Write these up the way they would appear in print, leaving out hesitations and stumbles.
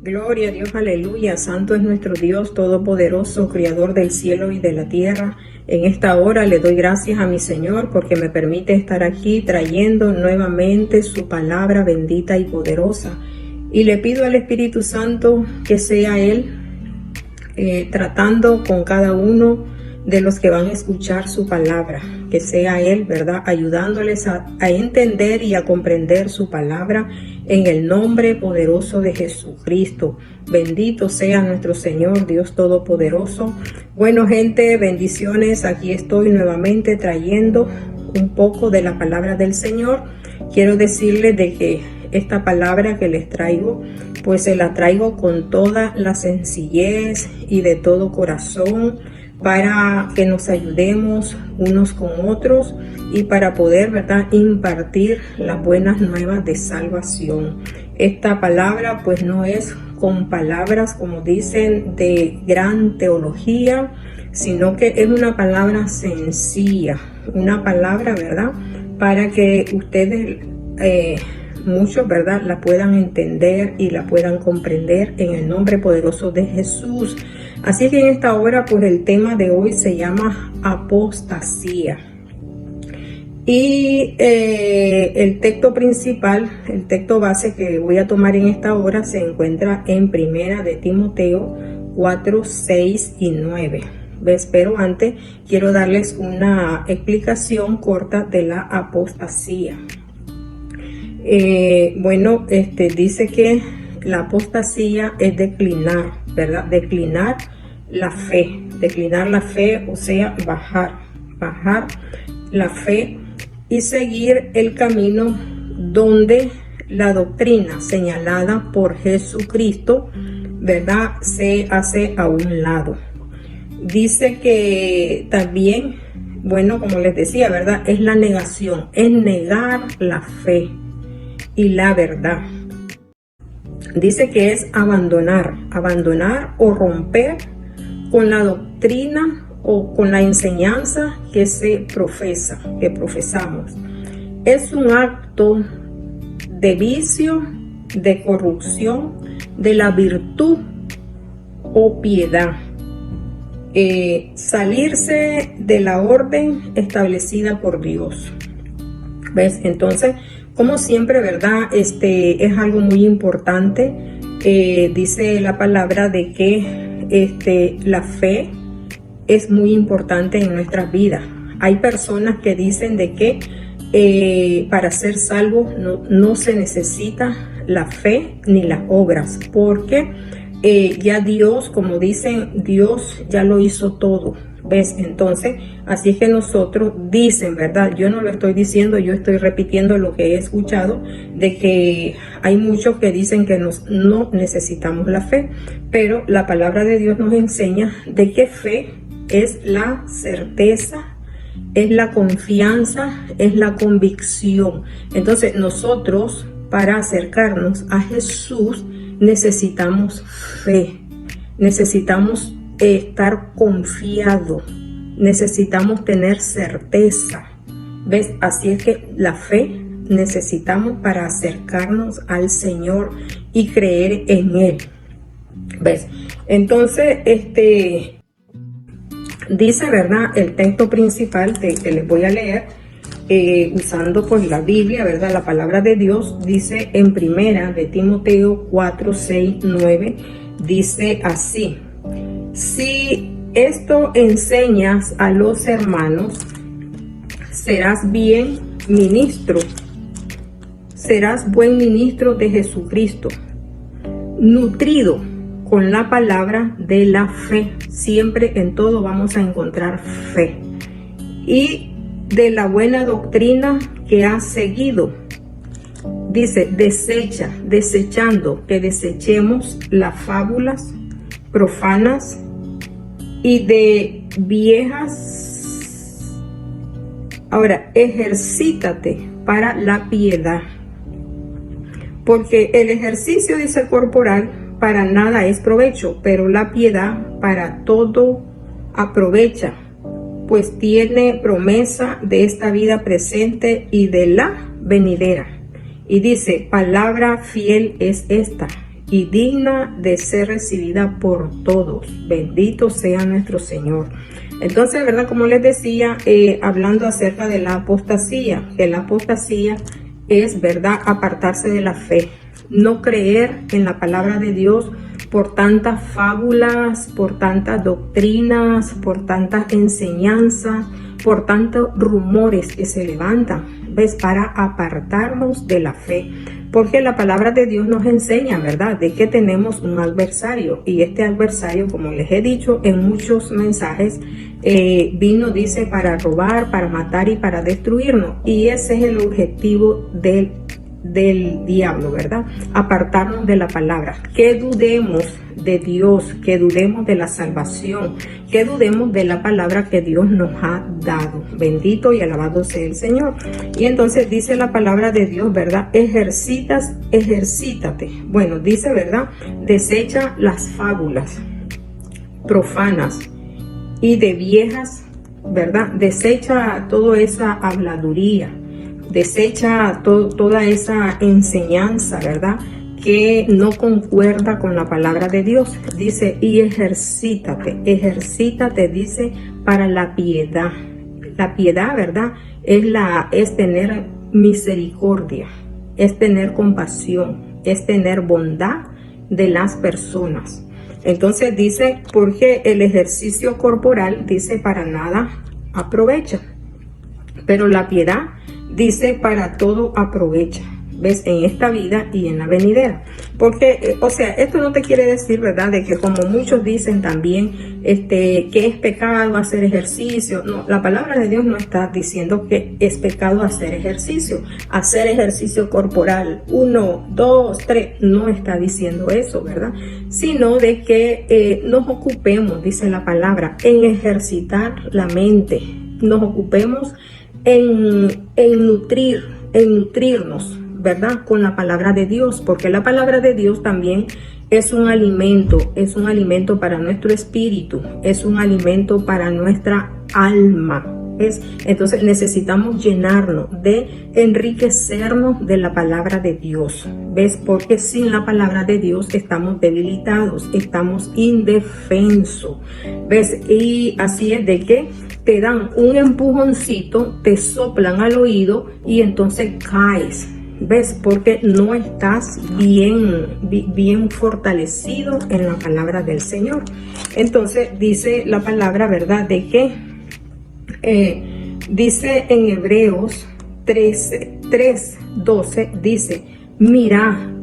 Gloria a Dios, aleluya. Santo es nuestro Dios todopoderoso, creador del cielo y de la tierra. En esta hora le doy gracias a mi Señor porque me permite estar aquí trayendo nuevamente su palabra bendita y poderosa. Y le pido al Espíritu Santo que sea Él tratando con cada uno de los que van a escuchar su palabra, que sea Él, ¿verdad?, ayudándoles a entender y a comprender su palabra en el nombre poderoso de Jesucristo. Bendito sea nuestro Señor Dios Todopoderoso. Bueno, gente, bendiciones. Aquí estoy nuevamente trayendo un poco de la palabra del Señor. Quiero decirles de que esta palabra que les traigo, pues se la traigo con toda la sencillez y de todo corazón, para que nos ayudemos unos con otros y para poder, ¿verdad?, impartir las buenas nuevas de salvación. Esta palabra pues no es con palabras, como dicen, de gran teología, sino que es una palabra sencilla, una palabra, ¿verdad?, para que ustedes, muchos, ¿verdad?, la puedan entender y la puedan comprender en el nombre poderoso de Jesús. Así que en esta hora, pues el tema de hoy se llama apostasía. Y el texto principal, el texto base que voy a tomar en esta hora se encuentra en Primera de Timoteo 4, 6 y 9. ¿Ves? Pero antes quiero darles una explicación corta de la apostasía. Dice que la apostasía es declinar, ¿verdad? Declinar la fe, o sea, bajar la fe y seguir el camino donde la doctrina señalada por Jesucristo, ¿verdad?, se hace a un lado. Dice que también, bueno, como les decía, ¿verdad?, es la negación, es negar la fe y la verdad. Dice que es abandonar o romper con la doctrina o con la enseñanza que profesamos. Es un acto de vicio, de corrupción de la virtud o piedad. Salirse de la orden establecida por Dios. ¿Ves? Entonces, como siempre, ¿verdad?, es algo muy importante. Dice la palabra de que la fe es muy importante en nuestras vidas. Hay personas que dicen de que para ser salvo no se necesita la fe ni las obras, porque ya Dios, como dicen, Dios ya lo hizo todo. ¿Ves? Entonces, así es que nosotros dicen, ¿verdad? Yo no lo estoy diciendo, yo estoy repitiendo lo que he escuchado, de que hay muchos que dicen que no necesitamos la fe, pero la palabra de Dios nos enseña de que fe es la certeza, es la confianza, es la convicción. Entonces, nosotros, para acercarnos a Jesús, necesitamos fe, necesitamos estar confiado, necesitamos tener certeza. ¿Ves? Así es que la fe necesitamos para acercarnos al Señor y creer en Él. ¿Ves? Entonces, dice, ¿verdad?, el texto principal que les voy a leer, usando pues la Biblia, ¿verdad?, la palabra de Dios. Dice en Primera de Timoteo 4, 6, 9, dice así: si esto enseñas a los hermanos, serás buen ministro de Jesucristo, nutrido con la palabra de la fe. Siempre en todo vamos a encontrar fe. Y de la buena doctrina que has seguido. Dice, desechando, que desechemos las fábulas profanas y de viejas. Ahora, ejercítate para la piedad, porque el ejercicio, dice, corporal para nada es provecho, pero la piedad para todo aprovecha, pues tiene promesa de esta vida presente y de la venidera. Y dice, palabra fiel es esta, y digna de ser recibida por todos. Bendito sea nuestro Señor. Entonces, ¿verdad? Como les decía, hablando acerca de la apostasía, que la apostasía es, ¿verdad?, apartarse de la fe, no creer en la palabra de Dios por tantas fábulas, por tantas doctrinas, por tantas enseñanzas, por tantos rumores que se levantan, ¿ves? Para apartarnos de la fe. Porque la palabra de Dios nos enseña, ¿verdad?, de que tenemos un adversario. Y este adversario, como les he dicho en muchos mensajes, vino, dice, para robar, para matar y para destruirnos. Y ese es el objetivo del diablo, ¿verdad? Apartarnos de la palabra, que dudemos de Dios, que dudemos de la salvación, que dudemos de la palabra que Dios nos ha dado. Bendito y alabado sea el Señor. Y entonces dice la palabra de Dios, ¿verdad? Ejercítate. Bueno, dice, ¿verdad? Desecha las fábulas profanas y de viejas, ¿verdad? Desecha toda esa habladuría. Desecha toda esa enseñanza, ¿verdad?, que no concuerda con la palabra de Dios. Dice, y ejercítate, dice, para la piedad. La piedad, ¿verdad?, es tener misericordia, es tener compasión, es tener bondad de las personas. Entonces dice, porque el ejercicio corporal, dice, para nada aprovecha, pero la piedad, dice, para todo aprovecha, ¿ves? En esta vida y en la venidera. Porque, o sea, esto no te quiere decir, ¿verdad?, de que como muchos dicen también, que es pecado hacer ejercicio. No, la palabra de Dios no está diciendo que es pecado hacer ejercicio corporal, 1, 2, 3, no está diciendo eso, ¿verdad? Sino de que nos ocupemos, dice la palabra, en ejercitar la mente, nos ocupemos en nutrirnos, ¿verdad?, con la palabra de Dios, porque la palabra de Dios también es un alimento para nuestro espíritu, es un alimento para nuestra alma, ¿ves? Entonces necesitamos llenarnos, de enriquecernos de la palabra de Dios, ¿ves? Porque sin la palabra de Dios estamos debilitados, estamos indefensos, ¿ves? Y así es de que te dan un empujoncito, te soplan al oído y entonces caes, ¿ves? Porque no estás bien fortalecido en la palabra del Señor. Entonces dice la palabra, ¿verdad?, de que dice en Hebreos 3:12, dice, mira,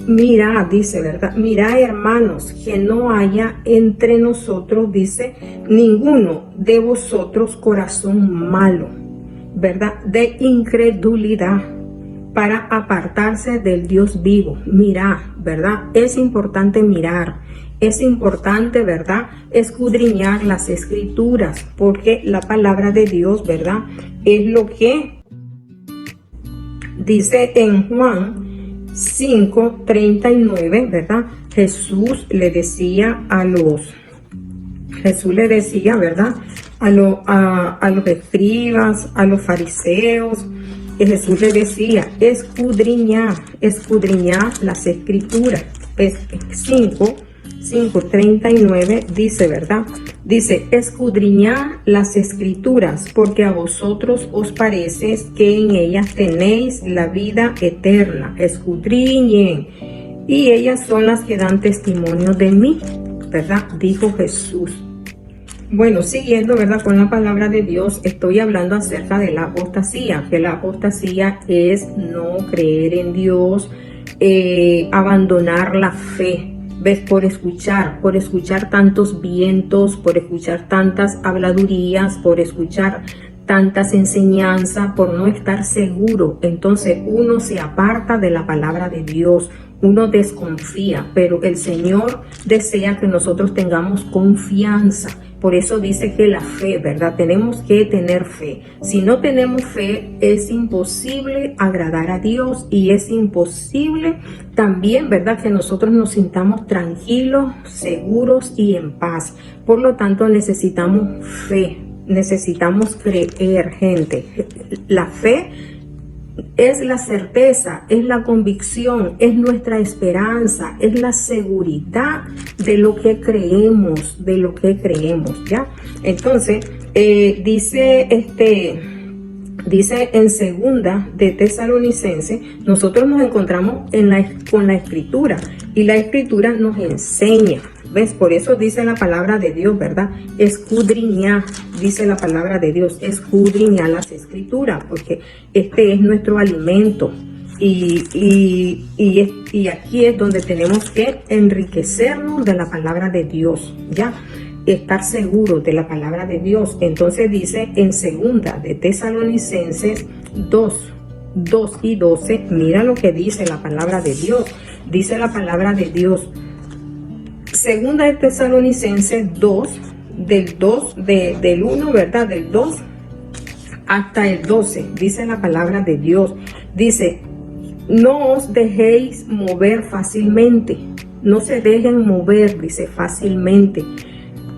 dice, ¿verdad? Mira, hermanos, que no haya entre nosotros, dice, ninguno de vosotros corazón malo, ¿verdad?, de incredulidad, para apartarse del Dios vivo. Mira, ¿verdad? Es importante mirar, es importante, ¿verdad?, escudriñar las escrituras, porque la palabra de Dios, ¿verdad?, es lo que dice en Juan 5:39, ¿verdad? Jesús le decía, ¿verdad?, a los escribas, a los fariseos, que Jesús le decía, escudriñar las escrituras. Pues 5:39 dice, ¿verdad? Dice, escudriñad las escrituras, porque a vosotros os parece que en ellas tenéis la vida eterna. Escudriñen, y ellas son las que dan testimonio de mí, ¿verdad?, dijo Jesús. Bueno, siguiendo, ¿verdad?, con la palabra de Dios, estoy hablando acerca de la apostasía, que la apostasía es no creer en Dios, abandonar la fe, ¿ves? Por escuchar tantos vientos, por escuchar tantas habladurías, por escuchar tantas enseñanzas, por no estar seguro. Entonces uno se aparta de la palabra de Dios, uno desconfía, pero el Señor desea que nosotros tengamos confianza. Por eso dice que la fe, ¿verdad? Tenemos que tener fe. Si no tenemos fe, es imposible agradar a Dios, y es imposible también, ¿verdad?, que nosotros nos sintamos tranquilos, seguros y en paz. Por lo tanto, necesitamos fe, necesitamos creer, gente. La fe es la certeza, es la convicción, es nuestra esperanza, es la seguridad de lo que creemos, ¿ya? Entonces, dice en segunda de Tesalonicenses, nosotros nos encontramos con la escritura, y la escritura nos enseña, ¿ves? Por eso dice la palabra de Dios, ¿verdad? Escudriñar, dice la palabra de Dios, escudriñar las escrituras, porque este es nuestro alimento. Y aquí es donde tenemos que enriquecernos de la palabra de Dios, ¿ya? Estar seguros de la palabra de Dios. Entonces dice en segunda de Tesalonicenses 2 y 12, mira lo que dice la palabra de Dios. Dice la palabra de Dios, segunda de Tesalonicenses 2, del 1, ¿verdad? Del 2 hasta el 12, dice la palabra de Dios. Dice, no os dejéis mover fácilmente, no se dejen mover, dice, fácilmente,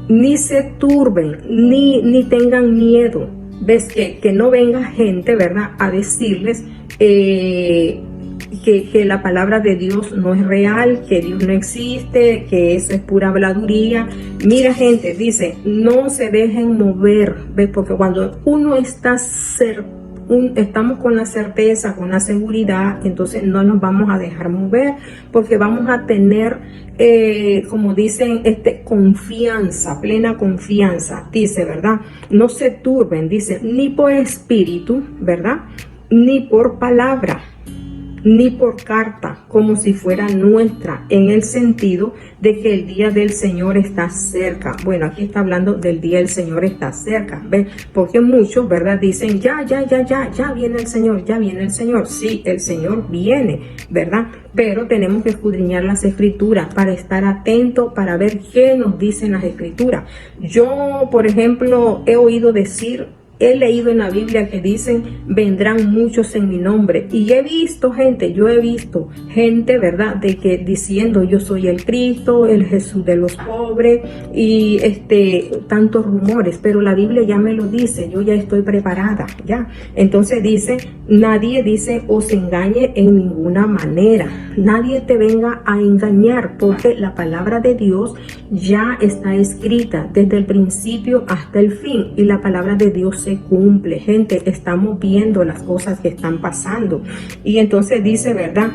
ni se turben, ni tengan miedo. Ves que no venga gente, ¿verdad?, a decirles que la palabra de Dios no es real, que Dios no existe, que eso es pura habladuría. Mira, gente, dice, no se dejen mover, ¿ves? Porque cuando uno está estamos con la certeza, con la seguridad, entonces no nos vamos a dejar mover, porque vamos a tener, como dicen, confianza, plena confianza, dice, ¿verdad? No se turben, dice, ni por espíritu, ¿verdad? Ni por palabra, ni por carta, como si fuera nuestra, en el sentido de que el día del Señor está cerca. Bueno, aquí está hablando del día del Señor está cerca, ¿ves? Porque muchos, ¿verdad?, dicen, ya viene el Señor, ya viene el Señor. Sí, el Señor viene, ¿verdad? Pero tenemos que escudriñar las escrituras para estar atentos, para ver qué nos dicen las escrituras. Yo, por ejemplo, he leído en la Biblia que dicen, vendrán muchos en mi nombre. Y he visto gente, ¿verdad?, de que diciendo, yo soy el Cristo, el Jesús de los pobres, y tantos rumores. Pero la Biblia ya me lo dice, yo ya estoy preparada, ¿ya? Entonces dice, nadie dice os engañe en ninguna manera. Nadie te venga a engañar, porque la palabra de Dios ya está escrita desde el principio hasta el fin. Y la palabra de Dios se cumple, gente. Estamos viendo las cosas que están pasando. Y entonces dice, ¿verdad?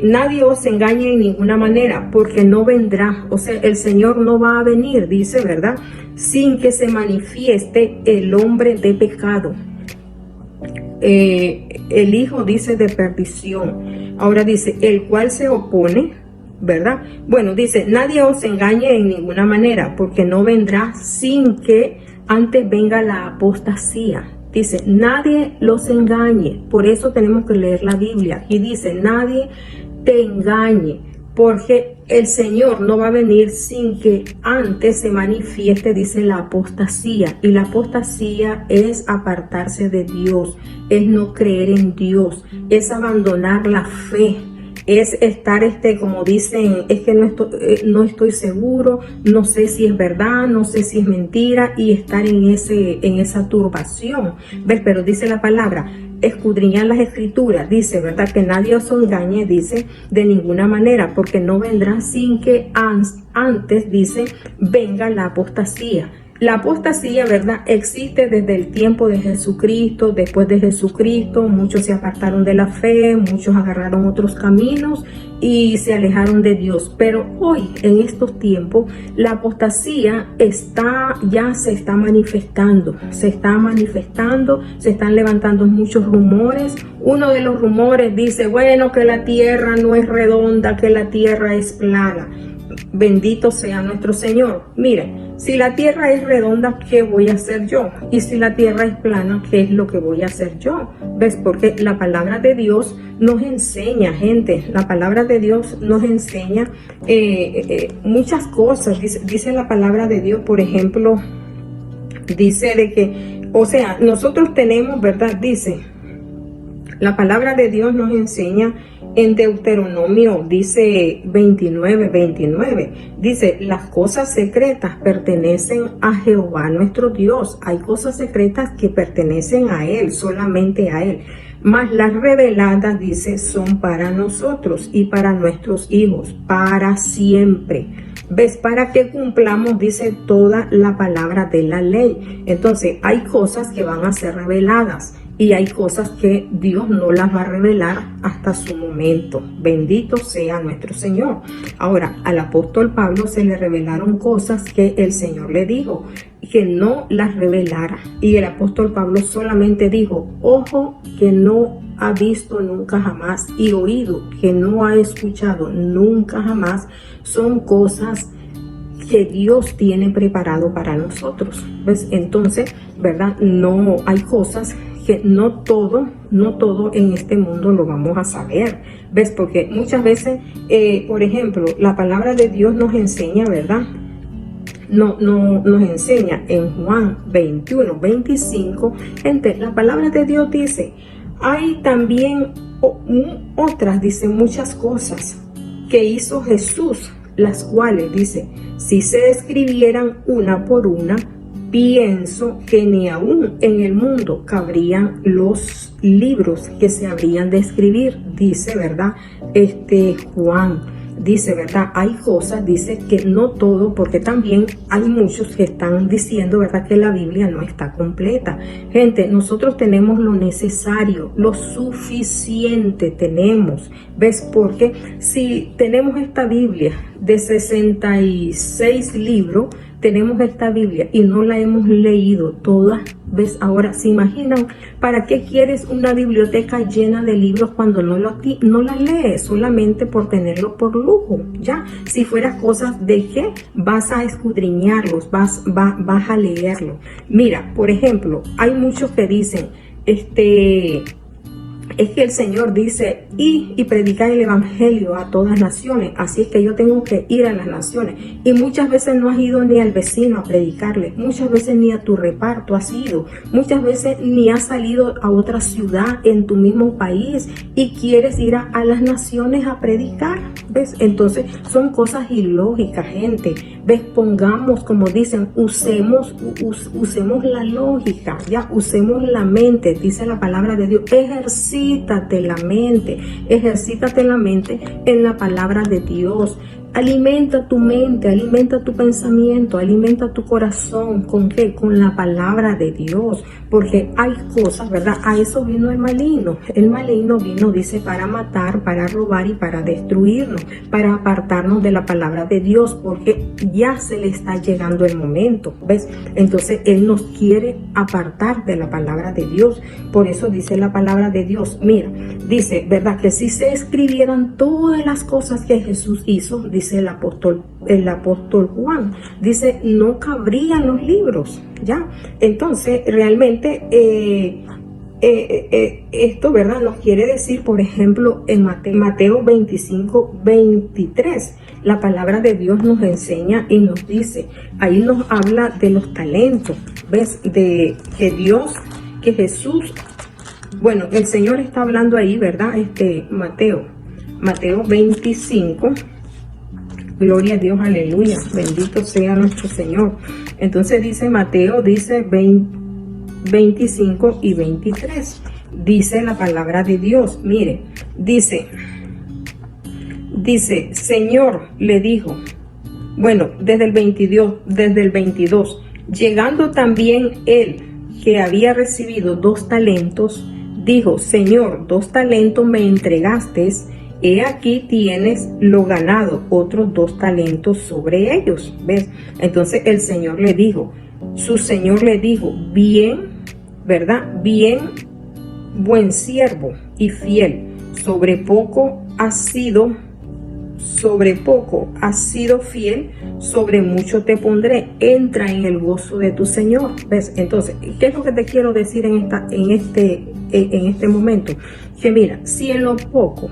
Nadie os engañe en ninguna manera, porque no vendrá, o sea, el Señor no va a venir, dice, ¿verdad?, sin que se manifieste el hombre de pecado, el hijo, dice, de perdición. Ahora dice, el cual se opone, ¿verdad? Bueno, dice, nadie os engañe en ninguna manera, porque no vendrá sin que antes venga la apostasía. Dice, nadie los engañe. Por eso tenemos que leer la Biblia. Y dice, nadie te engañe, porque el Señor no va a venir sin que antes se manifieste, dice, la apostasía. Y la apostasía es apartarse de Dios, es no creer en Dios, es abandonar la fe. Es estar, como dicen, es que no estoy seguro, no sé si es verdad, no sé si es mentira, y estar en esa turbación. ¿Ves? Pero dice la palabra, escudriñar las escrituras, dice, ¿verdad?, que nadie os engañe, dice, de ninguna manera, porque no vendrá sin que antes, dice, venga la apostasía. La apostasía, ¿verdad?, existe desde el tiempo de Jesucristo. Después de Jesucristo, muchos se apartaron de la fe, muchos agarraron otros caminos y se alejaron de Dios. Pero hoy, en estos tiempos, la apostasía ya se está manifestando, se están levantando muchos rumores. Uno de los rumores dice, bueno, que la tierra no es redonda, que la tierra es plana. Bendito sea nuestro Señor. Miren, si la tierra es redonda, ¿qué voy a hacer yo? Y si la tierra es plana, ¿qué es lo que voy a hacer yo? ¿Ves? Porque la palabra de Dios nos enseña, gente. La palabra de Dios nos enseña muchas cosas. Dice la palabra de Dios, por ejemplo, dice de que, o sea, nosotros tenemos, ¿verdad? Dice, la palabra de Dios nos enseña en Deuteronomio, dice 29, dice, las cosas secretas pertenecen a Jehová nuestro Dios. Hay cosas secretas que pertenecen a Él, solamente a Él. Mas las reveladas, dice, son para nosotros y para nuestros hijos, para siempre. ¿Ves? Para que cumplamos, dice, toda la palabra de la ley. Entonces, hay cosas que van a ser reveladas y hay cosas que Dios no las va a revelar hasta su momento. Bendito sea nuestro Señor. Ahora, al apóstol Pablo se le revelaron cosas que el Señor le dijo que no las revelara. Y el apóstol Pablo solamente dijo, ojo que no ha visto nunca jamás y oído que no ha escuchado nunca jamás, son cosas que Dios tiene preparado para nosotros. ¿Ves? Entonces, ¿verdad? No hay cosas que no todo en este mundo lo vamos a saber. ¿Ves? Porque muchas veces, por ejemplo, la palabra de Dios nos enseña, ¿verdad? Nos enseña en Juan 21, 25, la palabra de Dios dice, hay también otras, dice, muchas cosas que hizo Jesús, las cuales, dice, si se escribieran una por una, pienso que ni aún en el mundo cabrían los libros que se habrían de escribir, dice, ¿verdad? Juan. Dice, ¿verdad? Hay cosas, dice que no todo, porque también hay muchos que están diciendo, ¿verdad? Que la Biblia no está completa. Gente, nosotros tenemos lo necesario, lo suficiente tenemos. ¿Ves? Porque si tenemos esta Biblia de 66 libros, tenemos esta Biblia y no la hemos leído toda, ¿ves? Ahora, ¿se imaginan para qué quieres una biblioteca llena de libros cuando no las lees? Solamente por tenerlo por lujo, ¿ya? Si fueras cosas de qué, vas a escudriñarlos, vas a leerlo. Mira, por ejemplo, hay muchos que dicen, es que el Señor dice, y predicar el evangelio a todas naciones, así es que yo tengo que ir a las naciones, y muchas veces no has ido ni al vecino a predicarle, muchas veces ni a tu reparto has ido, muchas veces ni has salido a otra ciudad en tu mismo país y quieres ir a las naciones a predicar, ¿ves? Entonces son cosas ilógicas, gente, ¿ves? Pongamos, como dicen, usemos la lógica, ya, usemos la mente, dice la palabra de Dios, ejercítate la mente en la palabra de Dios. Alimenta tu mente, alimenta tu pensamiento, alimenta tu corazón. ¿Con qué? Con la palabra de Dios. Porque hay cosas, ¿verdad? A eso vino el maligno. El maligno vino, dice, para matar, para robar y para destruirnos, para apartarnos de la palabra de Dios, porque ya se le está llegando el momento, ¿ves? Entonces, Él nos quiere apartar de la palabra de Dios. Por eso dice la palabra de Dios. Mira, dice, ¿verdad? Que si se escribieran todas las cosas que Jesús hizo, dice el apóstol Juan, dice, no cabrían los libros, ¿ya? Entonces, realmente, esto, ¿verdad? Nos quiere decir, por ejemplo, en Mateo 25, 23, la palabra de Dios nos enseña y nos dice, ahí nos habla de los talentos, ¿ves? De que Dios, que Jesús, bueno, el Señor está hablando ahí, ¿verdad? Mateo 25, gloria a Dios, aleluya, bendito sea nuestro Señor. Entonces dice Mateo, dice 25 y 23, dice la palabra de Dios, mire, dice, Señor le dijo, bueno, desde el 22, llegando también él que había recibido 2 talentos, dijo, Señor, 2 talentos me entregaste, he aquí tienes lo ganado, otros 2 talentos sobre ellos, ¿ves? Entonces el Señor le dijo, su Señor le dijo, bien, ¿verdad? Bien, buen siervo y fiel, sobre poco has sido fiel, sobre mucho te pondré, entra en el gozo de tu Señor, ¿ves? Entonces, ¿qué es lo que te quiero decir en este momento? Que mira, si en lo poco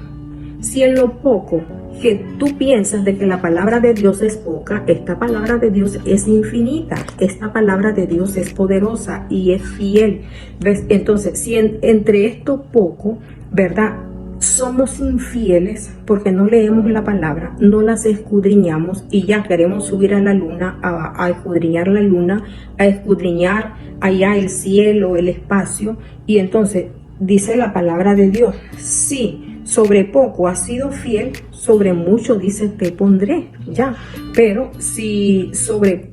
que tú piensas de que la palabra de Dios es poca, esta palabra de Dios es infinita, esta palabra de Dios es poderosa y es fiel, ¿ves? Entonces, si entre esto poco, ¿verdad?, somos infieles porque no leemos la palabra, no las escudriñamos y ya queremos subir a la luna, a escudriñar la luna, a escudriñar allá el cielo, el espacio, y entonces dice la palabra de Dios, sí, sobre poco has sido fiel, sobre mucho dice te pondré, ya. Pero si sobre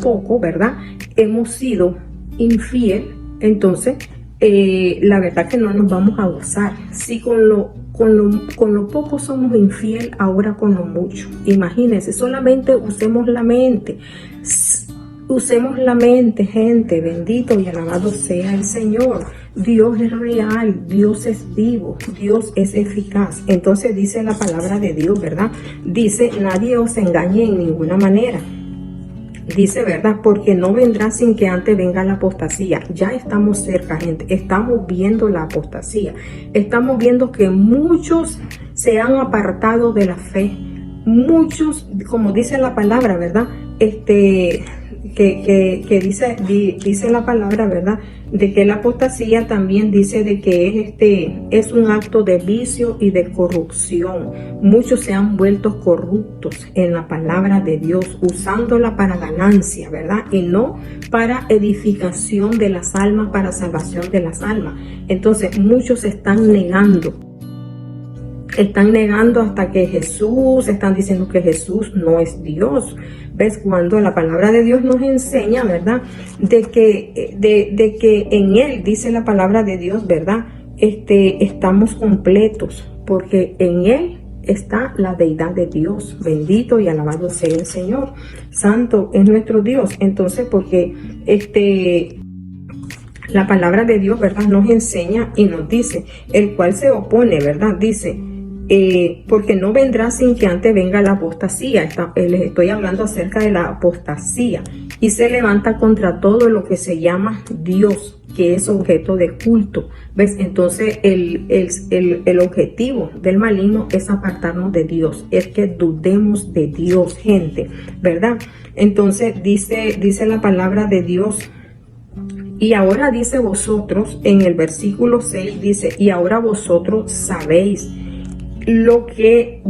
poco, ¿verdad? Hemos sido infiel, entonces la verdad que no nos vamos a gozar. Si con lo poco somos infiel, ahora con lo mucho. Imagínense, solamente usemos la mente. Usemos la mente, gente. Bendito y alabado sea el Señor. Dios es real, Dios es vivo, Dios es eficaz. Entonces dice la palabra de Dios, ¿verdad? Dice, nadie os engañe en ninguna manera. Dice, ¿verdad? Porque no vendrá sin que antes venga la apostasía. Ya estamos cerca, gente. Estamos viendo la apostasía. Estamos viendo que muchos se han apartado de la fe. Muchos, como dice la palabra, ¿verdad? Que dice la palabra, ¿verdad? De que la apostasía también dice de que es un acto de vicio y de corrupción. Muchos se han vuelto corruptos en la palabra de Dios, usándola para ganancia, ¿verdad? Y no para edificación de las almas, para salvación de las almas. Entonces, muchos se están negando. Están negando hasta que Jesús, están diciendo que Jesús no es Dios. ¿Ves? Cuando la palabra de Dios nos enseña, ¿verdad? De que en Él, dice la palabra de Dios, ¿verdad? Estamos completos, porque en Él está la deidad de Dios. Bendito y alabado sea el Señor. Santo es nuestro Dios. Entonces, porque la palabra de Dios, ¿verdad? Nos enseña y nos dice, el cual se opone, ¿verdad? Dice, porque no vendrá sin que antes venga la apostasía. Les estoy hablando acerca de la apostasía. Y se levanta contra todo lo que se llama Dios, que es objeto de culto. ¿Ves? Entonces el objetivo del maligno es apartarnos de Dios. Es que dudemos de Dios, gente, ¿verdad? Entonces dice la palabra de Dios. Y ahora dice vosotros, en el versículo 6 dice, y ahora vosotros sabéis lo que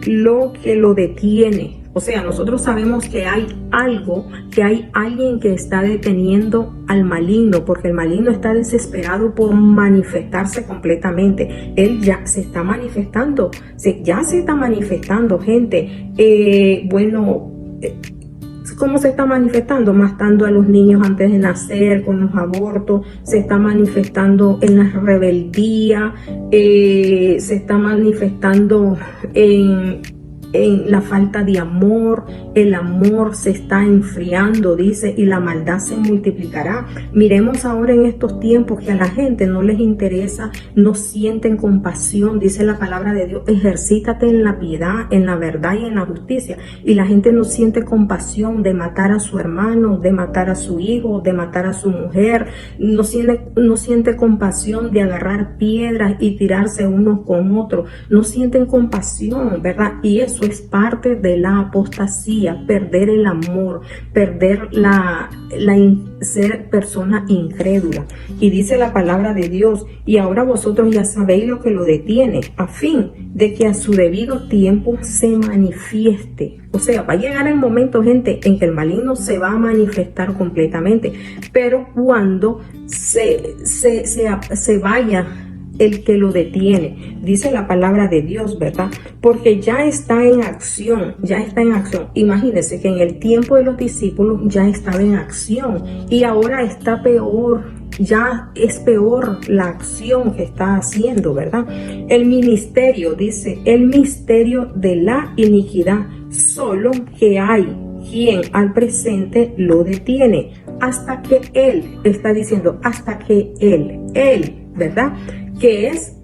lo detiene. O sea, nosotros sabemos que hay algo, que hay alguien que está deteniendo al maligno, porque el maligno está desesperado por manifestarse completamente. Él ya se está manifestando, ya se está manifestando, gente. ¿Cómo se está manifestando? Matando a los niños antes de nacer, con los abortos, se está manifestando en la rebeldía, se está manifestando en la falta de amor. El amor se está enfriando, dice, y la maldad se multiplicará. Miremos ahora en estos tiempos que a la gente no les interesa, no sienten compasión. Dice la palabra de Dios, ejercítate en la piedad, en la verdad y en la justicia. Y la gente no siente compasión de matar a su hermano, de matar a su hijo, de matar a su mujer. No siente compasión de agarrar piedras y tirarse unos con otros. No sienten compasión, ¿verdad? Y eso es parte de la apostasía, perder el amor, perder ser persona incrédula. Y dice la palabra de Dios, y ahora vosotros ya sabéis lo que lo detiene, a fin de que a su debido tiempo se manifieste. O sea, va a llegar el momento, gente, en que el maligno se va a manifestar completamente, pero cuando se vaya el que lo detiene, dice la palabra de Dios, ¿verdad? Porque ya está en acción, Imagínense que en el tiempo de los discípulos ya estaba en acción y ahora está peor, ya es peor la acción que está haciendo, ¿verdad? El ministerio, dice, el misterio de la iniquidad, solo que hay quien al presente lo detiene, hasta que Él, está diciendo, hasta que Él, ¿verdad? Que es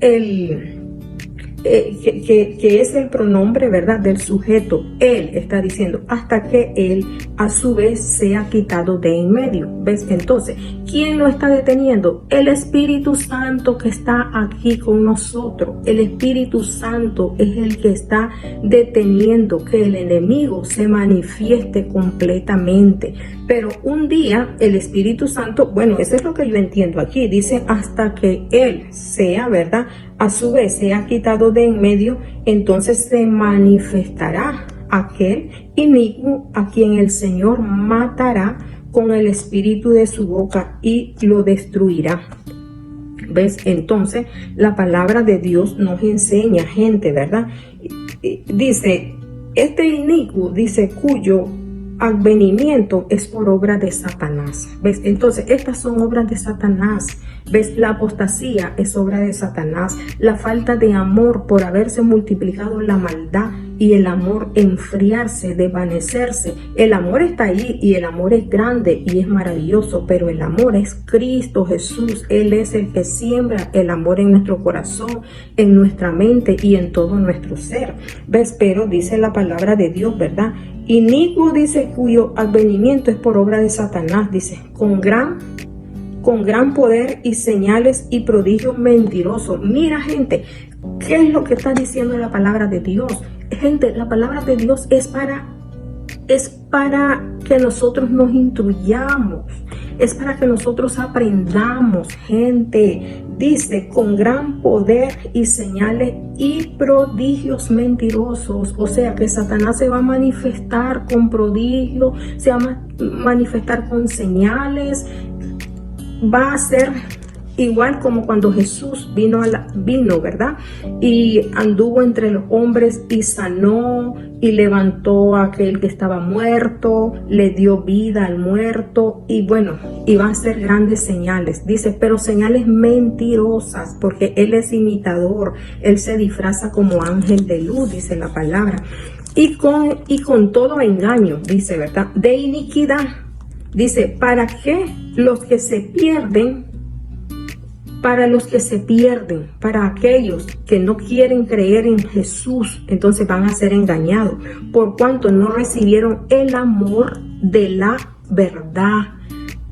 que es el pronombre, ¿verdad? Del sujeto. Él está diciendo hasta que Él a su vez sea quitado de en medio. ¿Ves? Entonces, ¿quién lo está deteniendo? El Espíritu Santo que está aquí con nosotros. El Espíritu Santo es el que está deteniendo que el enemigo se manifieste completamente. Pero un día el Espíritu Santo, bueno, eso es lo que yo entiendo aquí, dice hasta que Él sea, ¿verdad? A su vez sea quitado de en medio, entonces se manifestará aquel inicuo a quien el Señor matará con el espíritu de su boca y lo destruirá. ¿Ves? Entonces, la palabra de Dios nos enseña, gente, ¿verdad? Dice, este inicuo, dice, cuyo advenimiento es por obra de Satanás. ¿Ves? Entonces, estas son obras de Satanás. ¿Ves? La apostasía es obra de Satanás. La falta de amor por haberse multiplicado la maldad y el amor enfriarse, desvanecerse. El amor está ahí y el amor es grande y es maravilloso, pero el amor es Cristo Jesús. Él es el que siembra el amor en nuestro corazón, en nuestra mente y en todo nuestro ser. ¿Ves? Pero dice la palabra de Dios, ¿verdad? Inicuo, dice, cuyo advenimiento es por obra de Satanás, dice, con gran poder y señales y prodigios mentirosos. Mira, gente, ¿qué es lo que está diciendo la palabra de Dios? Gente, la palabra de Dios es para que nosotros nos instruyamos, es para que nosotros aprendamos, gente. Dice, con gran poder y señales y prodigios mentirosos. O sea que Satanás se va a manifestar con prodigios, se va a manifestar con señales. Va a ser igual como cuando Jesús vino, ¿verdad? Y anduvo entre los hombres y sanó y levantó a aquel que estaba muerto, le dio vida al muerto y bueno, y va a hacer grandes señales. Dice, pero señales mentirosas, porque él es imitador, él se disfraza como ángel de luz, dice la palabra. Y con todo engaño, dice, ¿verdad? De iniquidad. Dice, ¿para qué los que se pierden? Para los que se pierden, para aquellos que no quieren creer en Jesús, entonces van a ser engañados, por cuanto no recibieron el amor de la verdad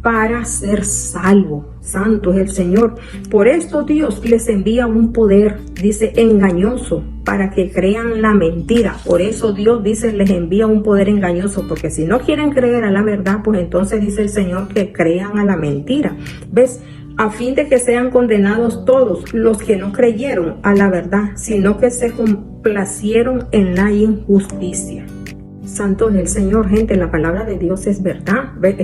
para ser salvo. Santo es el Señor. Por esto Dios les envía un poder, dice, engañoso, para que crean la mentira. Por eso Dios dice, les envía un poder engañoso, porque si no quieren creer a la verdad, pues entonces dice el Señor que crean a la mentira. ¿Ves? A fin de que sean condenados todos los que no creyeron a la verdad, sino que se complacieron en la injusticia. Santo es el Señor, gente. La palabra de Dios es verdad. ¿Ves?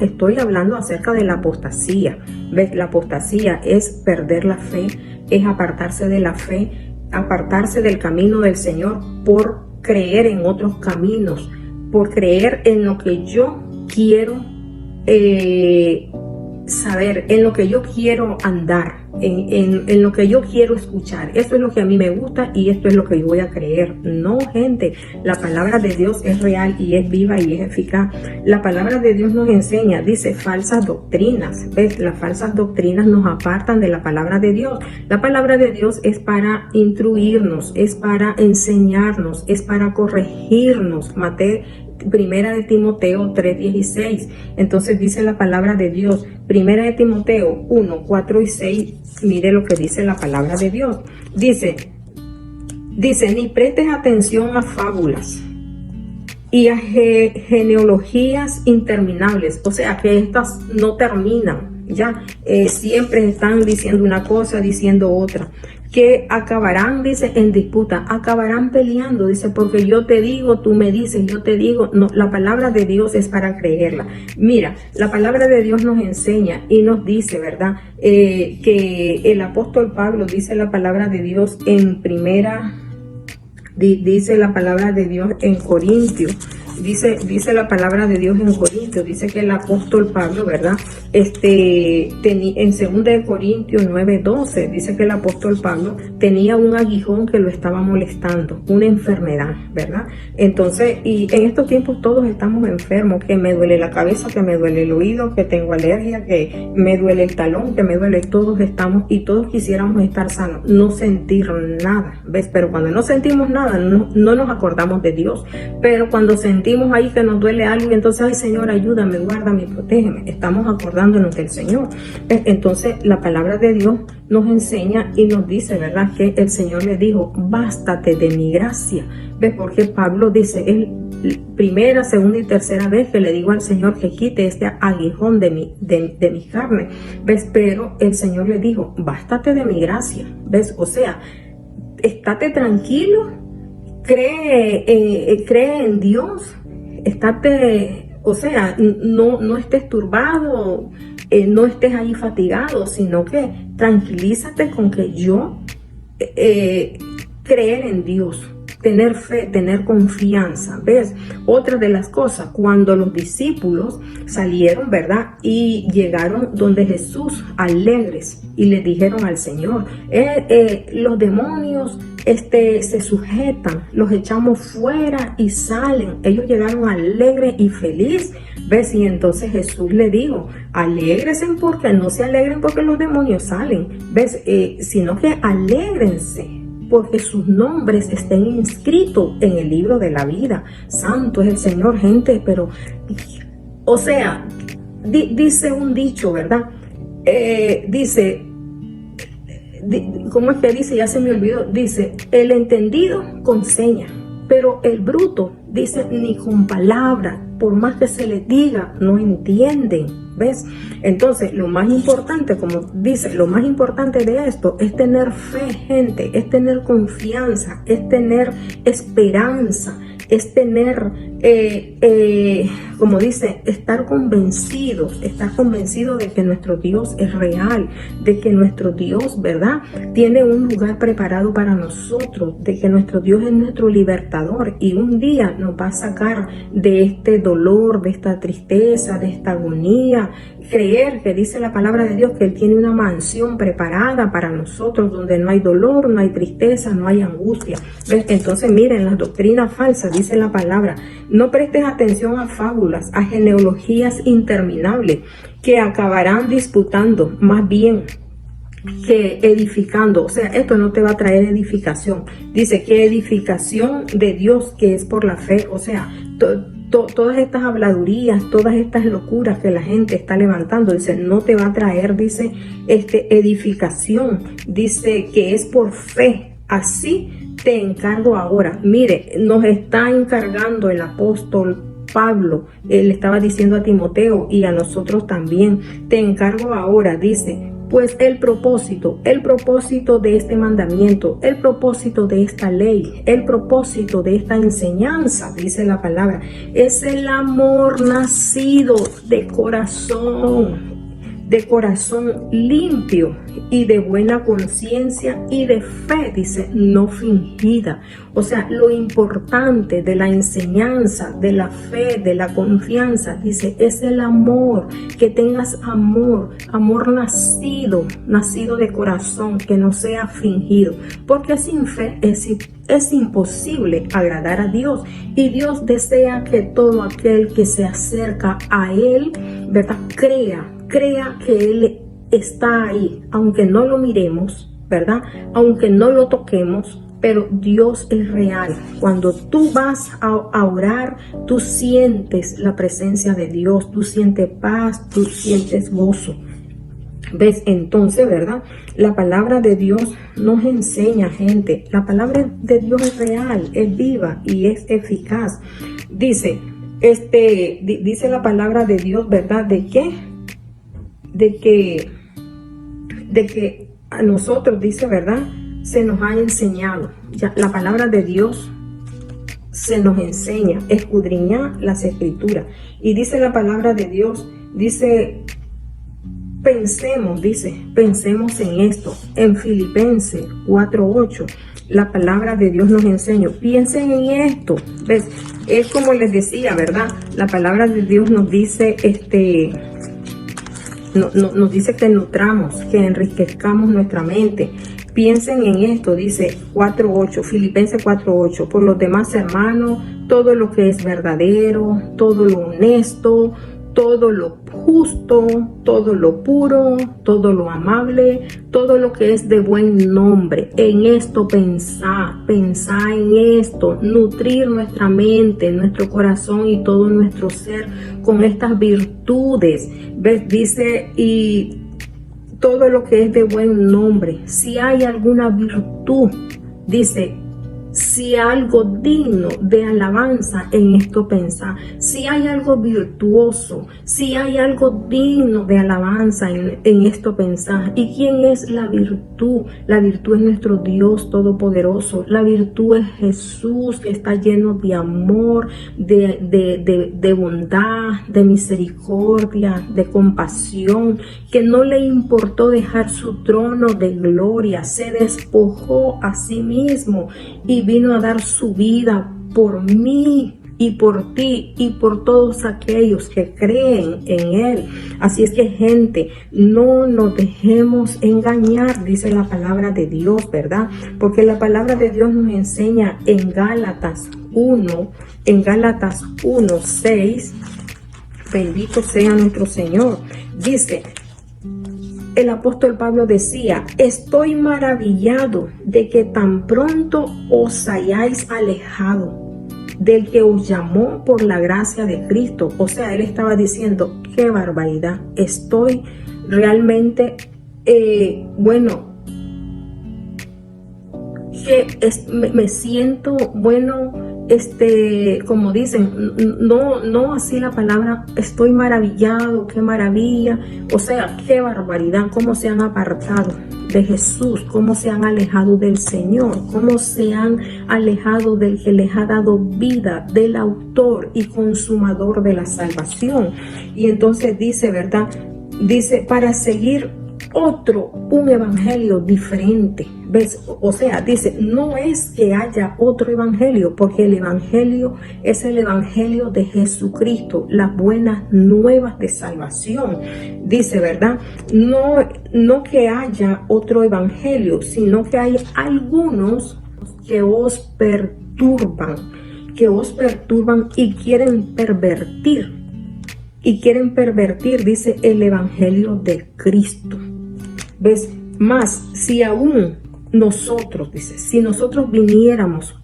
Estoy hablando acerca de la apostasía. ¿Ves? La apostasía es perder la fe, es apartarse de la fe, apartarse del camino del Señor por creer en otros caminos, por creer en lo que yo quiero saber, en lo que yo quiero andar, en lo que yo quiero escuchar. Esto es lo que a mí me gusta y esto es lo que yo voy a creer. No, gente, la palabra de Dios es real y es viva y es eficaz. La palabra de Dios nos enseña, dice, falsas doctrinas. ¿Ves? Las falsas doctrinas nos apartan de la palabra de Dios. La palabra de Dios es para instruirnos, es para enseñarnos, es para corregirnos. Primera de Timoteo 3:16. Entonces dice la palabra de Dios, Primera de Timoteo 1:4 y 6. Mire lo que dice la palabra de Dios. Dice, ni prestes atención a fábulas y a genealogías interminables. O sea que estas no terminan, ya siempre están diciendo una cosa, diciendo otra, que acabarán, dice, en disputa, acabarán peleando, dice, porque yo te digo, tú me dices, yo te digo. No, la palabra de Dios es para creerla. Mira, la palabra de Dios nos enseña y nos dice, ¿verdad? Que el apóstol Pablo, dice la palabra de Dios en dice la palabra de Dios en Corintios. Dice la palabra de Dios en Corintios, dice que el apóstol Pablo, ¿verdad? En 2 de Corintios 9:12, dice que el apóstol Pablo tenía un aguijón que lo estaba molestando, una enfermedad, ¿verdad? Entonces, y en estos tiempos todos estamos enfermos, que me duele la cabeza, que me duele el oído, que tengo alergia, que me duele el talón, que me duele, todos estamos y todos quisiéramos estar sanos, no sentir nada, ¿ves? Pero cuando no sentimos nada, no nos acordamos de Dios, pero cuando sentimos ahí que nos duele algo, entonces, ay Señor, ayúdame, guárdame, protégeme, estamos acordándonos del Señor. Entonces la palabra de Dios nos enseña y nos dice, ¿verdad?, que el Señor le dijo, bástate de mi gracia. ¿Ves? Porque Pablo dice, es primera, segunda y tercera vez que le digo al Señor que quite este aguijón de mi carne. ¿Ves? Pero el Señor le dijo, bástate de mi gracia. ¿Ves? O sea, estate tranquilo, cree en Dios, o sea, no estés turbado, no estés ahí fatigado, sino que tranquilízate con que yo creer en Dios, tener fe, tener confianza. ¿Ves? Otra de las cosas, cuando los discípulos salieron, ¿verdad? Y llegaron donde Jesús alegres y le dijeron al Señor, los demonios se sujetan, los echamos fuera y salen. Ellos llegaron alegres y felices. ¿Ves? Y entonces Jesús le dijo, alégrese porque no se alegren porque los demonios salen. ¿Ves? Sino que alégrense porque sus nombres estén inscritos en el libro de la vida. Santo es el Señor, gente, pero, o sea, dice un dicho, ¿verdad? ¿Cómo es que dice? Ya se me olvidó. Dice, el entendido con seña, pero el bruto dice, ni con palabra, por más que se les diga, no entienden. ¿Ves? Entonces, lo más importante, como dice, lo más importante de esto es tener fe, gente, es tener confianza, es tener esperanza, es tener, como dice, estar convencido de que nuestro Dios es real, de que nuestro Dios, ¿verdad?, tiene un lugar preparado para nosotros, de que nuestro Dios es nuestro libertador y un día nos va a sacar de este dolor, de esta tristeza, de esta agonía. Creer que dice la palabra de Dios que Él tiene una mansión preparada para nosotros donde no hay dolor, no hay tristeza, no hay angustia. ¿Ves? Entonces miren, las doctrinas falsas, dice la palabra, no prestes atención a fábulas, a genealogías interminables que acabarán disputando, más bien que edificando. O sea, esto no te va a traer edificación. Dice que edificación de Dios que es por la fe. O sea, todas estas habladurías, todas estas locuras que la gente está levantando, dice, no te va a traer, dice, edificación. Dice que es por fe. Así te encargo ahora. Mire, nos está encargando el apóstol Pablo. Él estaba diciendo a Timoteo y a nosotros también. Te encargo ahora, dice, pues el propósito de este mandamiento, el propósito de esta ley, el propósito de esta enseñanza, dice la palabra, es el amor nacido de corazón limpio y de buena conciencia y de fe, dice, no fingida. O sea, lo importante de la enseñanza, de la fe, de la confianza, dice, es el amor, que tengas amor nacido de corazón, que no sea fingido, porque sin fe es imposible agradar a Dios, y Dios desea que todo aquel que se acerca a Él, ¿verdad?, crea que Él está ahí, aunque no lo miremos, ¿verdad?, aunque no lo toquemos, pero Dios es real. Cuando tú vas a orar, tú sientes la presencia de Dios, tú sientes paz, tú sientes gozo. ¿Ves? Entonces, ¿verdad?, la palabra de Dios nos enseña, gente. La palabra de Dios es real, es viva y es eficaz. Dice la palabra de Dios, ¿verdad?, de que a nosotros, dice, ¿verdad?, se nos ha enseñado. Ya, la palabra de Dios se nos enseña, escudriñar las escrituras. Y dice la palabra de Dios, dice, pensemos en esto. En Filipenses 4:8, la palabra de Dios nos enseña, piensen en esto. ¿Ves? Es como les decía, ¿verdad? La palabra de Dios nos dice, nos dice que nutramos, que enriquezcamos nuestra mente. Piensen en esto, dice 4:8, Filipenses 4:8. Por los demás, hermanos, todo lo que es verdadero, todo lo honesto, todo lo justo, todo lo puro, todo lo amable, todo lo que es de buen nombre. En esto pensar en esto, nutrir nuestra mente, nuestro corazón y todo nuestro ser con estas virtudes. ¿Ves? Dice, y todo lo que es de buen nombre. Si hay alguna virtud, dice, si algo digno de alabanza en esto pensar, si hay algo virtuoso, si hay algo digno de alabanza en esto pensar. ¿Y quién es la virtud? La virtud es nuestro Dios Todopoderoso. La virtud es Jesús, que está lleno de amor, de bondad, de misericordia, de compasión, que no le importó dejar su trono de gloria, se despojó a sí mismo y vino a dar su vida por mí y por ti y por todos aquellos que creen en Él. Así es que, gente, no nos dejemos engañar, dice la palabra de Dios, ¿verdad? Porque la palabra de Dios nos enseña en Gálatas 1:6, bendito sea nuestro Señor. Dice, el apóstol Pablo decía, estoy maravillado de que tan pronto os hayáis alejado del que os llamó por la gracia de Cristo. O sea, él estaba diciendo, qué barbaridad, estoy realmente, me siento, como dicen, no así la palabra, estoy maravillado, qué maravilla, o sea, qué barbaridad, cómo se han apartado de Jesús, cómo se han alejado del Señor, cómo se han alejado del que les ha dado vida, del autor y consumador de la salvación. Y entonces dice, ¿verdad? Dice, para seguir un evangelio diferente. ¿Ves? O sea, dice, no es que haya otro evangelio, porque el evangelio es el evangelio de Jesucristo, las buenas nuevas de salvación. Dice, ¿verdad? No que haya otro evangelio, sino que hay algunos que os perturban y quieren pervertir. Dice, el evangelio de Cristo. ¿Ves? Más, si aún nosotros, dice, si nosotros viniéramos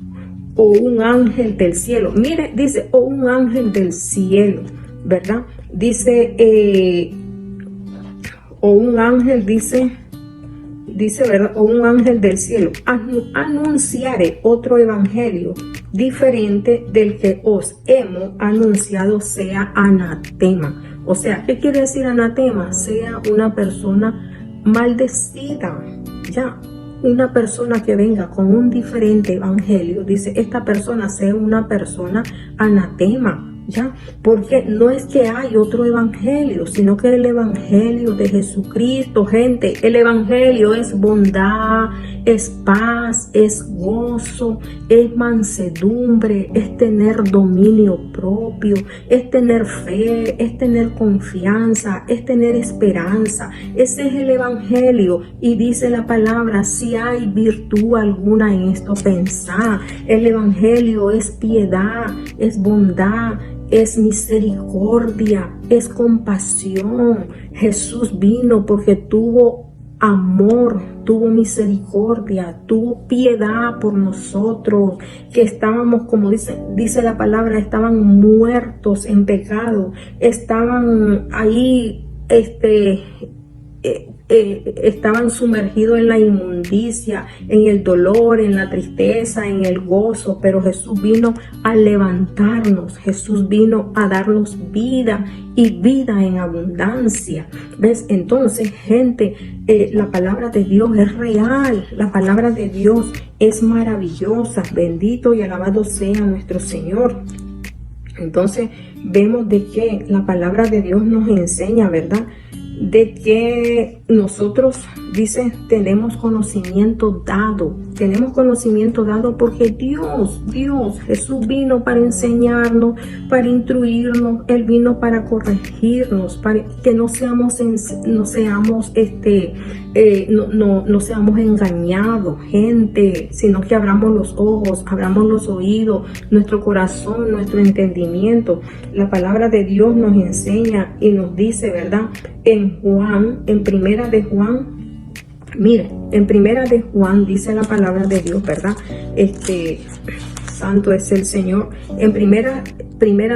o un ángel del cielo, mire, dice, o un ángel del cielo, ¿verdad? Dice, o un ángel, dice, ¿verdad? O un ángel del cielo anunciare otro evangelio diferente del que os hemos anunciado, sea anatema. O sea, ¿qué quiere decir anatema? Sea una persona maldecida, ya. Una persona que venga con un diferente evangelio, dice, esta persona sea una persona anatema, ¿ya? Porque no es que hay otro evangelio, sino que el evangelio de Jesucristo, gente, el evangelio es bondad, es paz, es gozo, es mansedumbre, es tener dominio propio, es tener fe, es tener confianza, es tener esperanza. Ese es el evangelio. Y dice la palabra, si hay virtud alguna en esto, pensad. El evangelio es piedad, es bondad, es misericordia, es compasión. Jesús vino porque tuvo amor, tuvo misericordia, tuvo piedad por nosotros, que estábamos, como dice la palabra, estaban muertos en pecado, estaban ahí, estaban sumergidos en la inmundicia, en el dolor, en la tristeza, en el gozo, pero Jesús vino a levantarnos, Jesús vino a darnos vida y vida en abundancia. ¿Ves? Entonces, gente, la palabra de Dios es real, la palabra de Dios es maravillosa. Bendito y alabado sea nuestro Señor. Entonces, vemos de que la palabra de Dios nos enseña, ¿verdad?, de que nosotros, dice, tenemos conocimiento dado porque Dios, Jesús vino para enseñarnos, para instruirnos, Él vino para corregirnos, para que no seamos engañados, gente, sino que abramos los ojos, abramos los oídos, nuestro corazón, nuestro entendimiento. La palabra de Dios nos enseña y nos dice, ¿verdad?, en primera de Juan, mire, en primera de Juan dice la palabra de Dios, ¿verdad? Santo es el Señor. En primera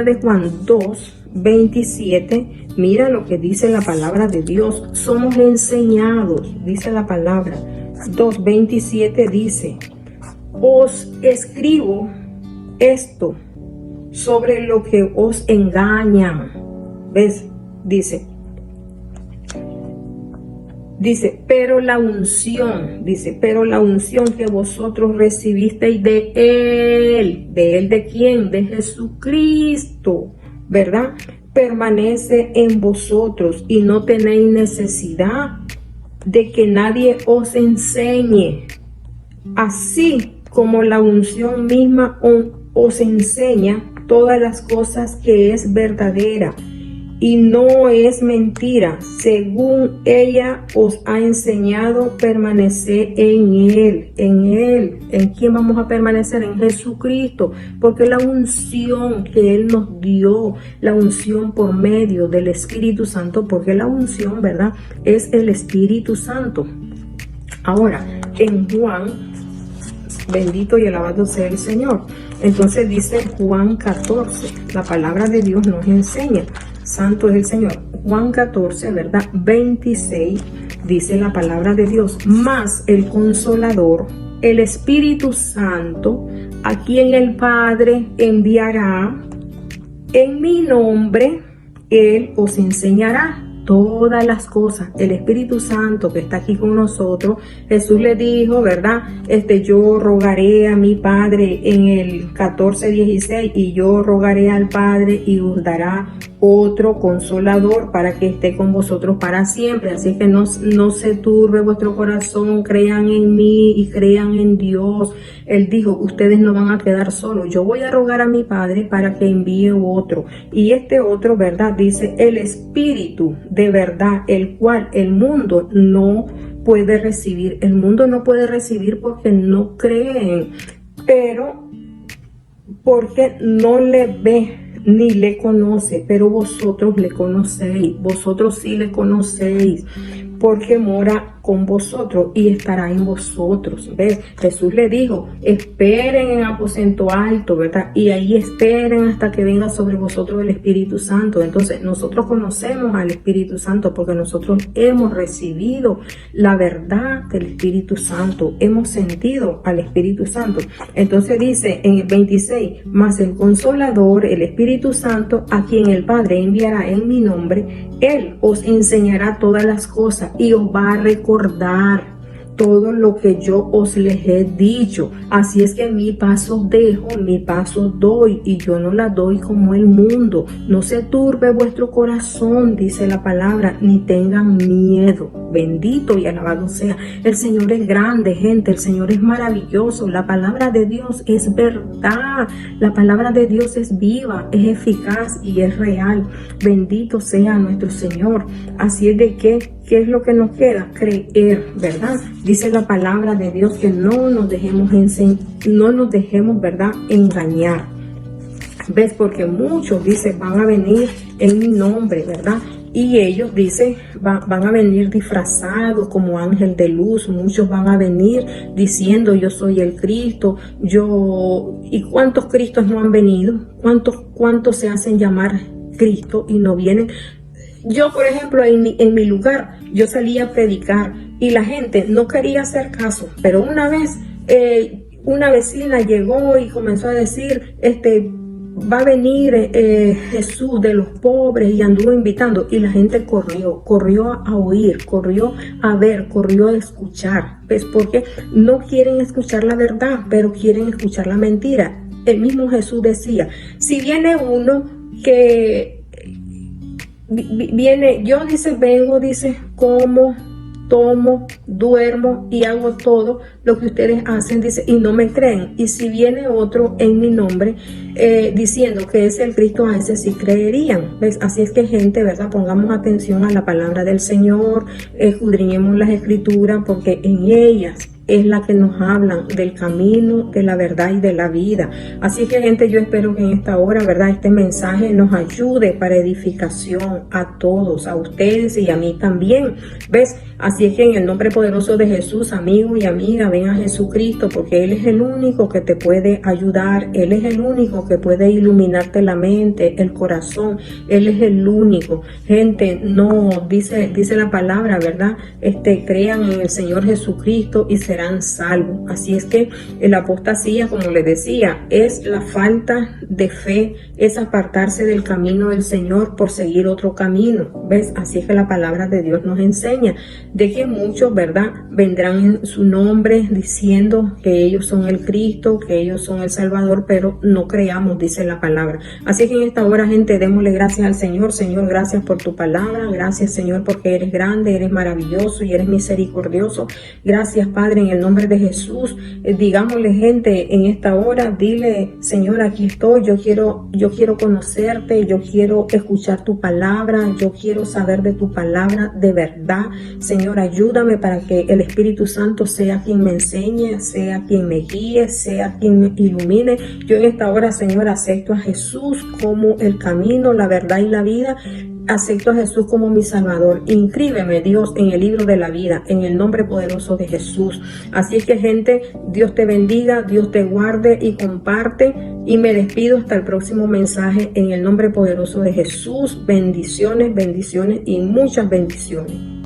de Juan 2:27, mira lo que dice la palabra de Dios. Somos enseñados, dice la palabra. 2:27 dice, os escribo esto sobre lo que os engañan. ¿Ves? Dice, pero la unción que vosotros recibisteis de Él, ¿de quién? De Jesucristo, ¿verdad? Permanece en vosotros y no tenéis necesidad de que nadie os enseñe. Así como la unción misma os enseña todas las cosas que es verdadera y no es mentira, según ella os ha enseñado, permanecer en Él. ¿En quién vamos a permanecer? En Jesucristo, porque la unción que Él nos dio, la unción por medio del Espíritu Santo, porque la unción, ¿verdad?, es el Espíritu Santo. Ahora, en Juan, bendito y alabado sea el Señor. Entonces dice Juan 14, la palabra de Dios nos enseña. Santo es el Señor. Juan 14, ¿verdad? 26, dice la palabra de Dios. Más el Consolador, el Espíritu Santo, a quien el Padre enviará en mi nombre, Él os enseñará todas las cosas. El Espíritu Santo que está aquí con nosotros, Jesús le dijo, ¿verdad? Yo rogaré a mi Padre en el 14:16, y yo rogaré al Padre y os dará otro Consolador para que esté con vosotros para siempre. Así que no se turbe vuestro corazón, crean en mí y crean en Dios. Él dijo, ustedes no van a quedar solos, yo voy a rogar a mi Padre para que envíe otro. Y este otro, ¿verdad? Dice el Espíritu de verdad, el cual el mundo no puede recibir. El mundo no puede recibir porque no creen, pero porque no le ve ni le conoce, pero vosotros le conocéis, vosotros sí le conocéis, porque mora con vosotros y estará en vosotros. ¿Ves? Jesús le dijo, esperen en aposento alto, ¿verdad? Y ahí esperen hasta que venga sobre vosotros el Espíritu Santo. Entonces nosotros conocemos al Espíritu Santo porque nosotros hemos recibido la verdad del Espíritu Santo, hemos sentido al Espíritu Santo. Entonces dice en el 26, más el Consolador, el Espíritu Santo, a quien el Padre enviará en mi nombre, Él os enseñará todas las cosas y os va a recordar todo lo que yo os les he dicho. Así es que mi paso dejo, mi paso doy, y yo no la doy como el mundo. No se turbe vuestro corazón, dice la palabra, ni tengan miedo. Bendito y alabado sea. El Señor es grande, gente. El Señor es maravilloso. La palabra de Dios es verdad. La palabra de Dios es viva, es eficaz y es real. Bendito sea nuestro Señor. Así es de que, ¿qué es lo que nos queda? Creer, ¿verdad? Dice la palabra de Dios que no nos dejemos ¿verdad?, engañar. ¿Ves? Porque muchos, dice, van a venir en mi nombre, ¿verdad? Y ellos, dice, van a venir disfrazados como ángel de luz. Muchos van a venir diciendo, yo soy el Cristo. ¿Y cuántos Cristos no han venido? ¿Cuántos se hacen llamar Cristo y no vienen? Yo, por ejemplo, en mi lugar, yo salía a predicar y la gente no quería hacer caso, pero una vez una vecina llegó y comenzó a decir, va a venir Jesús de los pobres, y anduvo invitando, y la gente corrió a oír, corrió a ver, corrió a escuchar. ¿Ves? Porque no quieren escuchar la verdad, pero quieren escuchar la mentira. El mismo Jesús decía, si viene uno que yo, dice, vengo, dice, como, tomo, duermo y hago todo lo que ustedes hacen, dice, y no me creen. Y si viene otro en mi nombre diciendo que es el Cristo, a ese sí creerían. ¿Ves? Así es que, gente, ¿verdad? Pongamos atención a la palabra del Señor, escudriñemos las Escrituras, porque en ellas es la que nos hablan del camino, de la verdad y de la vida. Así que, gente, yo espero que en esta hora, ¿verdad?, este mensaje nos ayude para edificación a todos, a ustedes y a mí también. ¿Ves? Así es que en el nombre poderoso de Jesús, amigo y amiga, ven a Jesucristo, porque Él es el único que te puede ayudar. Él es el único que puede iluminarte la mente, el corazón. Él es el único. Gente, no, dice la palabra, ¿verdad? Crean en el Señor Jesucristo y serán serán salvos. Así es que la apostasía, como les decía, es la falta de fe, es apartarse del camino del Señor por seguir otro camino. ¿Ves? Así es que la palabra de Dios nos enseña de que muchos, ¿verdad?, vendrán en su nombre diciendo que ellos son el Cristo, que ellos son el Salvador, pero no creamos, dice la palabra. Así que en esta hora, gente, démosle gracias al Señor. Señor, gracias por tu palabra. Gracias, Señor, porque eres grande, eres maravilloso y eres misericordioso. Gracias, Padre, en el nombre de Jesús. Digámosle, gente, en esta hora, dile, Señor, aquí estoy. Yo quiero conocerte, yo quiero escuchar tu palabra, yo quiero saber de tu palabra de verdad. Señor, ayúdame para que el Espíritu Santo sea quien me enseñe, sea quien me guíe, sea quien me ilumine. Yo en esta hora, Señor, acepto a Jesús como el camino, la verdad y la vida. Acepto a Jesús como mi Salvador. Inscríbeme, Dios, en el libro de la vida, en el nombre poderoso de Jesús. Así es que, gente, Dios te bendiga, Dios te guarde y comparte. Y me despido hasta el próximo mensaje en el nombre poderoso de Jesús. Bendiciones, bendiciones y muchas bendiciones.